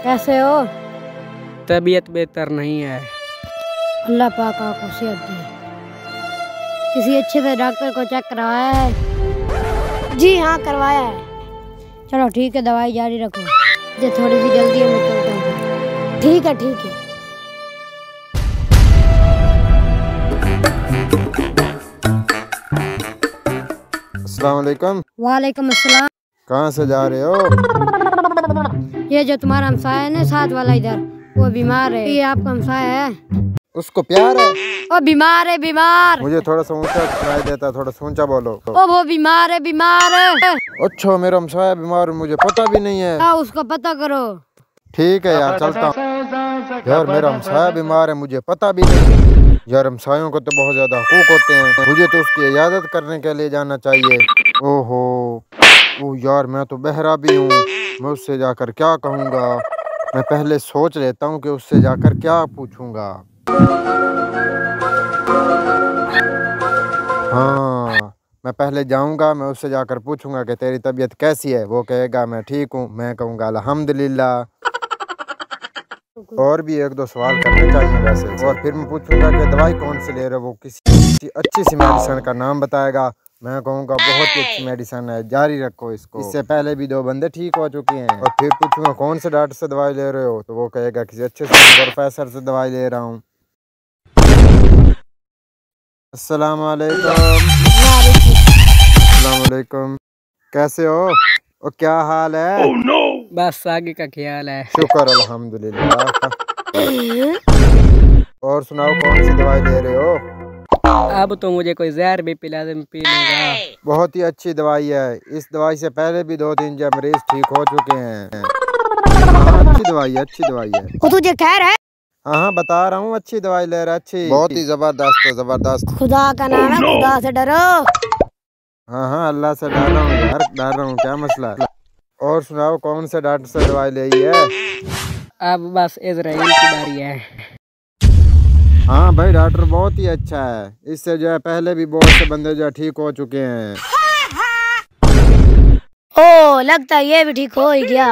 कैसे हो? तबीयत बेहतर नहीं है। अल्लाह पाक आपको सेहत दे। किसी अच्छे से डॉक्टर को चेक करवाया है? जी हाँ, करवाया है। चलो ठीक है, दवाई जारी रखो। मुझे थोड़ी सी जल्दी है, मैं चलता हूँ। ठीक है ठीक है। अस्सलाम वालेकुम। वालेकुम अस्सलाम। कहाँ से जा रहे हो? ये जो तुम्हारा हमसाया है ना, साथ वाला इधर, वो बीमार है। ये आपका हमसाया है। उसको प्यार है? वो बीमार है, बीमार। मुझे थोड़ा सा ऊंचा सुनाई देता, थोड़ा सा ऊंचा बोलो। वो बीमार है, बीमार। अच्छा, मेरा हमसाया बीमार, मुझे पता भी नहीं है। हाँ, उसको पता करो। ठीक है यार, चलता हूँ। यार मेरा हमसाया बीमार है, मुझे पता भी नहीं। यार हमसायों को तो बहुत ज्यादा हुकूक होते हैं, मुझे तो उसकी इजाजत करने के लिए जाना चाहिए। ओहो, ओ यार मैं तो बहरा भी हूँ, मैं उससे जाकर क्या कहूँगा। मैं पहले सोच लेता हूँ कि उससे जाकर क्या पूछूंगा। हाँ, मैं पहले जाऊंगा, मैं उससे जाकर पूछूंगा कि तेरी तबीयत कैसी है। वो कहेगा मैं ठीक हूँ, मैं कहूँगा अल्हम्दुलिल्लाह। और भी एक दो सवाल करने चाहिए वैसे। और फिर मैं पूछूंगा कि दवाई कौन सी ले रहे हो। वो किसी अच्छी सी मेडिसिन का नाम बताएगा, मैं कहूँगा बहुत ही अच्छी मेडिसिन है, जारी रखो इसको। इससे पहले भी 2 बंदे ठीक हो चुके हैं। और फिर पूछूंगा कौन से डॉक्टर से दवाई ले रहे हो, तो वो कहेगा किसी अच्छे से प्रोफेसर से दवाई ले रहा हूँ। अस्सलाम वालेकुम। अस्सलाम वालेकुम। कैसे हो? और क्या हाल है? oh, no! बस आगे का ख्याल है। शुक्र अल्हम्दुलिल्लाह। और सुनाओ कौन सी दवाई ले रहे हो? अब तो मुझे कोई जहर भी पिला दे, पी लूंगा। बहुत ही अच्छी दवाई है, इस दवाई से पहले भी 2-3 मरीज ठीक हो चुके हैं। हाँ, अच्छी दवाई है, अच्छी दवाई है। वो तुझे खैर है? हाँ बता रहा हूँ, अच्छी दवाई ले रहा, अच्छी, बहुत ही जबरदस्त है, जबरदस्त। खुदा का नाम है, खुदा से डरो। हाँ हाँ, अल्लाह से डर रहा हूँ यार, डर रहा हूँ, क्या मसला है? और सुनाओ कौन से डॉक्टर से दवाई ली है? अब बस इजराइल की बारी है। हाँ भाई, डॉक्टर बहुत ही अच्छा है, इससे जो है पहले भी बहुत से बंदे जो है ठीक हो चुके हैं। ओ, लगता है ये भी ठीक हो ही गया।